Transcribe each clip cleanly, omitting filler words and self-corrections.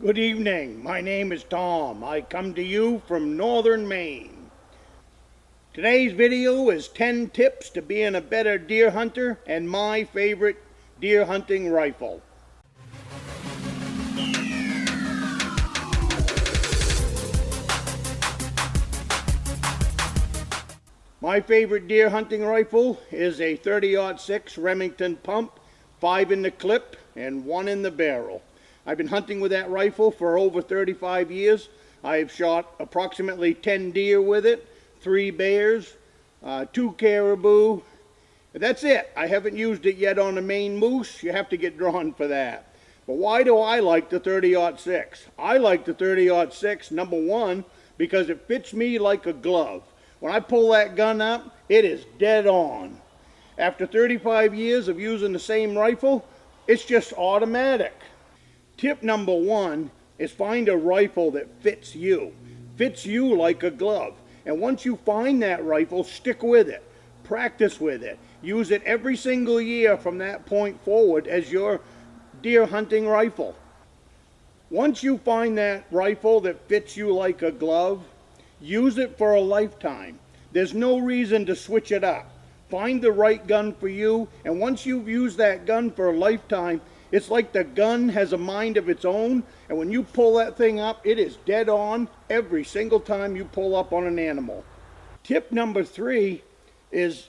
Good evening. My name is Tom. I come to you from northern Maine. Today's video is 10 tips to being a better deer hunter and my favorite deer hunting rifle. My favorite deer hunting rifle is a 30-06 Remington pump, 5 in the clip and 1 in the barrel. I've been hunting with that rifle for over 35 years. I've shot approximately 10 deer with it, 3 bears, 2 caribou. That's it. I haven't used it yet on a Maine moose. You have to get drawn for that. But why do I like the 30-06? I like the 30-06, number one, because it fits me like a glove. When I pull that gun up, it is dead on. After 35 years of using the same rifle, it's just automatic. Tip number one is find a rifle that fits you like a glove. And once you find that rifle, stick with it, practice with it, use it every single year from that point forward as your deer hunting rifle. Once you find that rifle that fits you like a glove, use it for a lifetime. There's no reason to switch it up. Find the right gun for you, and once you've used that gun for a lifetime, it's like the gun has a mind of its own, and when you pull that thing up, it is dead on every single time you pull up on an animal. Tip number 3 is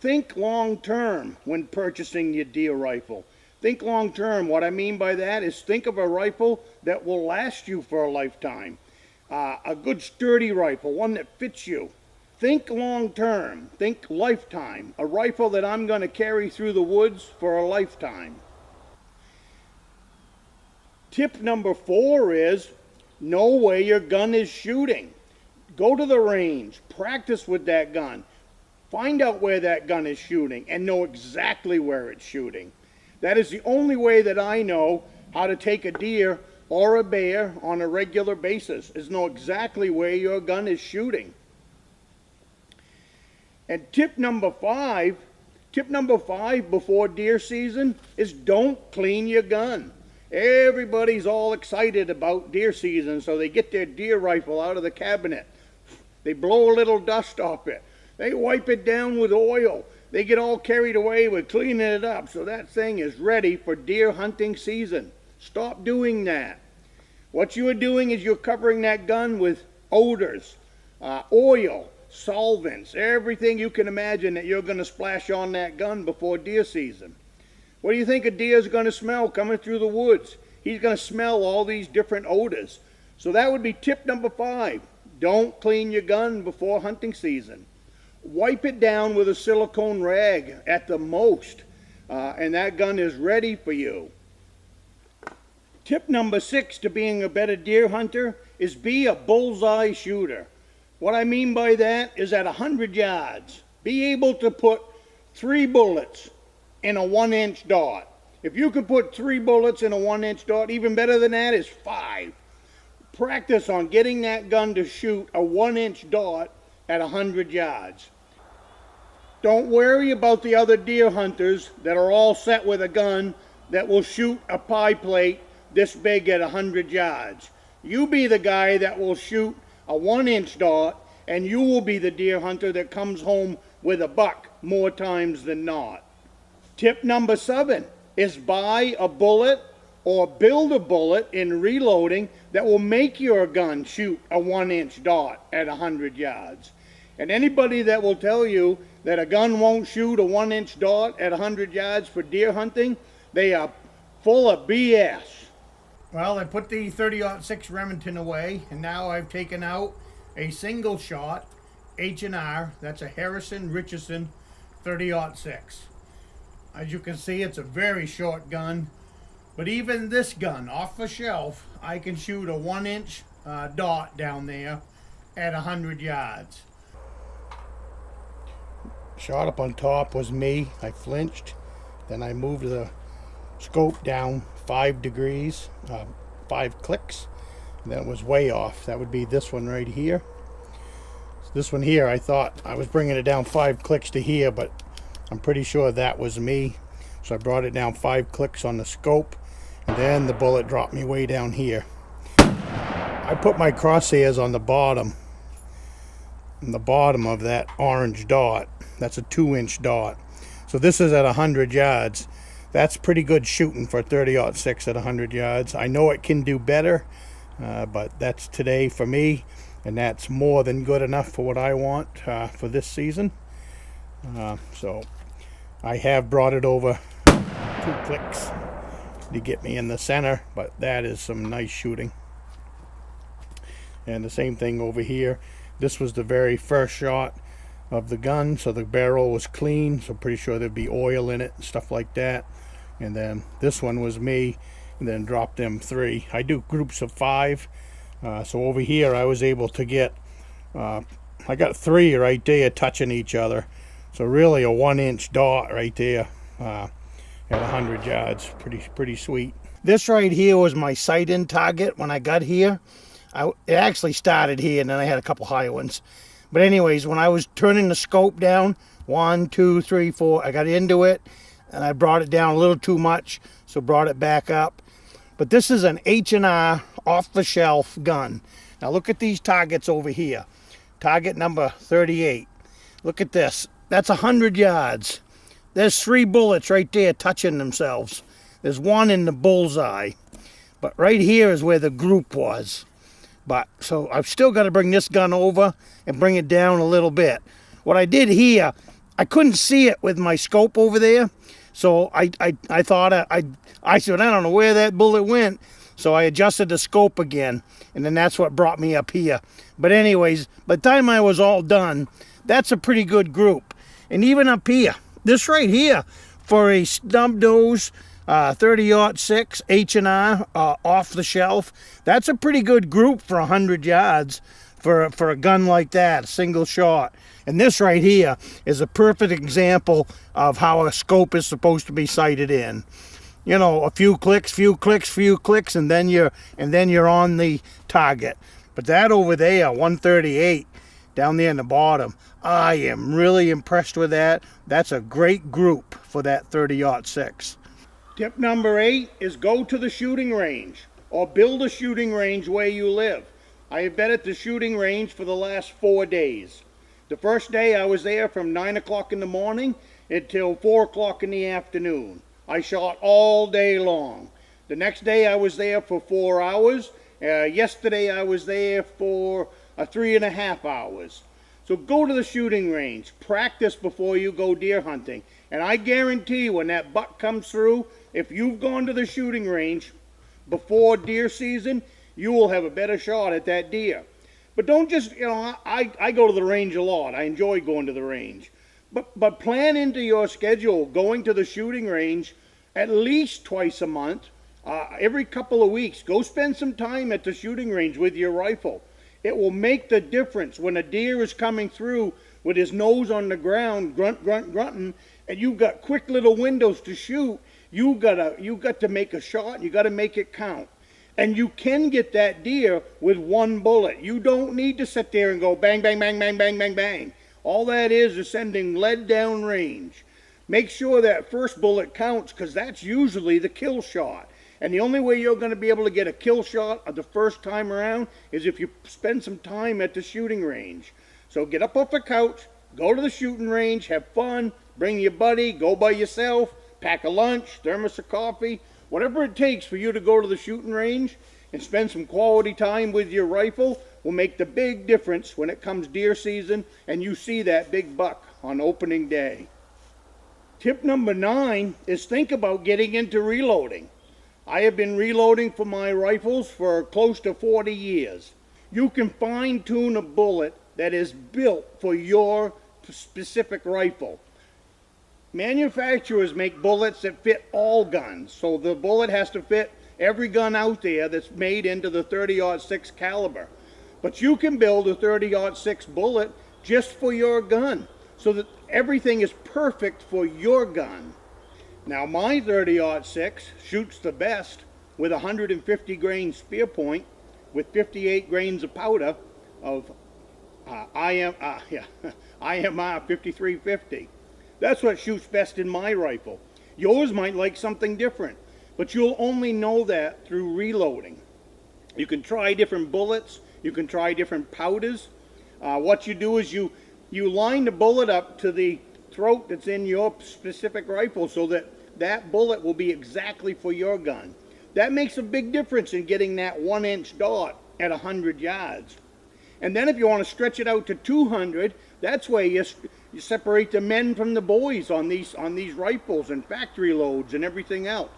think long term when purchasing your deer rifle. Think long term. What I mean by that is think of a rifle that will last you for a lifetime. A good sturdy rifle, one that fits you. Think long term, think lifetime. A rifle that I'm going to carry through the woods for a lifetime. Tip number 4 is know where your gun is shooting. Go to the range, practice with that gun. Find out where that gun is shooting and know exactly where it's shooting. That is the only way that I know how to take a deer or a bear on a regular basis, is know exactly where your gun is shooting. And tip number 5 before deer season is don't clean your gun. Everybody's all excited about deer season, so they get their deer rifle out of the cabinet. They blow a little dust off it. They wipe it down with oil. They get all carried away with cleaning it up, so that thing is ready for deer hunting season. Stop doing that. What you are doing is you're covering that gun with odors, oil, solvents, everything you can imagine that you're going to splash on that gun before deer season. What do you think a deer is going to smell coming through the woods? He's going to smell all these different odors. So that would be tip number 5. Don't clean your gun before hunting season. Wipe it down with a silicone rag at the most, and that gun is ready for you. Tip number 6 to being a better deer hunter is be a bullseye shooter. What I mean by that is at 100 yards, be able to put 3 bullets in a 1-inch dot. If you can put 3 bullets in a 1-inch dot, even better than that is 5. Practice on getting that gun to shoot a 1-inch dot at 100 yards. Don't worry about the other deer hunters that are all set with a gun that will shoot a pie plate this big at 100 yards. You be the guy that will shoot a 1-inch dot, and you will be the deer hunter that comes home with a buck more times than not. Tip number 7 is buy a bullet or build a bullet in reloading that will make your gun shoot a 1-inch dot at 100 yards. And anybody that will tell you that a gun won't shoot a 1-inch dot at 100 yards for deer hunting, they are full of BS. Well, I put the 30-06 Remington away, and now I've taken out a single shot H&R. That's a Harrison Richardson 30-06. As you can see, it's a very short gun, but even this gun off the shelf, I can shoot a 1-inch dot down there at 100 yards. Shot up on top was me. I flinched, then I moved the scope down 5 degrees, 5 clicks, and that was way off. That would be this one right here. This one here, I thought I was bringing it down 5 clicks to here, but I'm pretty sure that was me. So I brought it down 5 clicks on the scope, and then the bullet dropped me way down here. I put my crosshairs on the bottom of that orange dot. That's a 2-inch dot. So this is at 100 yards. That's pretty good shooting for 30-06 at 100 yards. I know it can do better, but that's today for me, and that's more than good enough for what I want for this season. So I have brought it over 2 clicks to get me in the center, but that is some nice shooting. And the same thing over here. This was the very first shot of the gun, so the barrel was clean, so pretty sure there'd be oil in it and stuff like that. And then this one was me, and then dropped them 3. I do groups of 5, so over here I was able to get I got 3 right there touching each other, so really a 1-inch dot right there at 100 yards. Pretty sweet. This right here was my sight-in target when I got here. It actually started here, and then I had a couple high ones. But anyways, when I was turning the scope down, 1, 2, 3, 4, I got into it, and I brought it down a little too much, so brought it back up. But this is an H&R off-the-shelf gun. Now look at these targets over here. Target number 38. Look at this. That's 100 yards. There's 3 bullets right there touching themselves. There's 1 in the bullseye. But right here is where the group was. But so I've still got to bring this gun over and bring it down a little bit. What I did here, I couldn't see it with my scope over there. So I thought I said, I don't know where that bullet went. So I adjusted the scope again, and then that's what brought me up here. But anyways, by the time I was all done, that's a pretty good group. And even up here, this right here, for a snub nose 30-06 H&R off the shelf, that's a pretty good group for 100 yards for a gun like that, a single shot. And this right here is a perfect example of how a scope is supposed to be sighted in. You know, a few clicks, and then you're on the target. But that over there, 138, down there in the bottom, I am really impressed with that. That's a great group for that 30-06. Tip number 8 is go to the shooting range, or build a shooting range where you live. I have been at the shooting range for the last 4 days. The first day I was there from 9 o'clock in the morning until 4 o'clock in the afternoon. I shot all day long. The next day I was there for 4 hours. Yesterday I was there for 3.5 hours. So go to the shooting range, practice before you go deer hunting. And I guarantee when that buck comes through, if you've gone to the shooting range before deer season, you will have a better shot at that deer. But don't just, I go to the range a lot. I enjoy going to the range. But plan into your schedule going to the shooting range at least twice a month, every couple of weeks. Go spend some time at the shooting range with your rifle. It will make the difference when a deer is coming through with his nose on the ground, grunting, and you've got quick little windows to shoot. You got to make a shot. You got to make it count. And you can get that deer with 1 bullet. You don't need to sit there and go bang, bang, bang, bang, bang, bang, bang. All that is sending lead down range. Make sure that first bullet counts, because that's usually the kill shot. And the only way you're going to be able to get a kill shot the first time around is if you spend some time at the shooting range. So get up off the couch, go to the shooting range, have fun, bring your buddy, go by yourself, pack a lunch, thermos of coffee, whatever it takes for you to go to the shooting range and spend some quality time with your rifle will make the big difference when it comes deer season and you see that big buck on opening day. Tip number 9 is think about getting into reloading. I have been reloading for my rifles for close to 40 years. You can fine-tune a bullet that is built for your specific rifle. Manufacturers make bullets that fit all guns, so the bullet has to fit every gun out there that's made into the 30-06 caliber. But you can build a 30-06 bullet just for your gun, so that everything is perfect for your gun. Now my 30-06 shoots the best with 150 grain spear point with 58 grains of powder of IMR 5350. That's what shoots best in my rifle. Yours might like something different, but you'll only know that through reloading. You can try different bullets. You can try different powders. What you do is you line the bullet up to the throat that's in your specific rifle so that that bullet will be exactly for your gun. That makes a big difference in getting that 1-inch dot at 100 yards. And then if you want to stretch it out to 200, that's where you separate the men from the boys on these rifles and factory loads and everything else.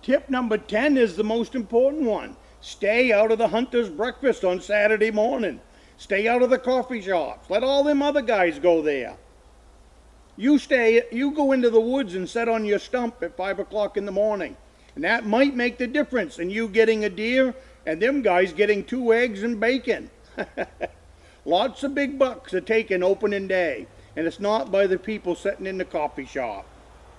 Tip number 10 is the most important one. Stay out of the hunter's breakfast on Saturday morning. Stay out of the coffee shops. Let all them other guys go there. You go into the woods and sit on your stump at 5 o'clock in the morning. And that might make the difference in you getting a deer and them guys getting 2 eggs and bacon. Lots of big bucks are taken opening day. And it's not by the people sitting in the coffee shop.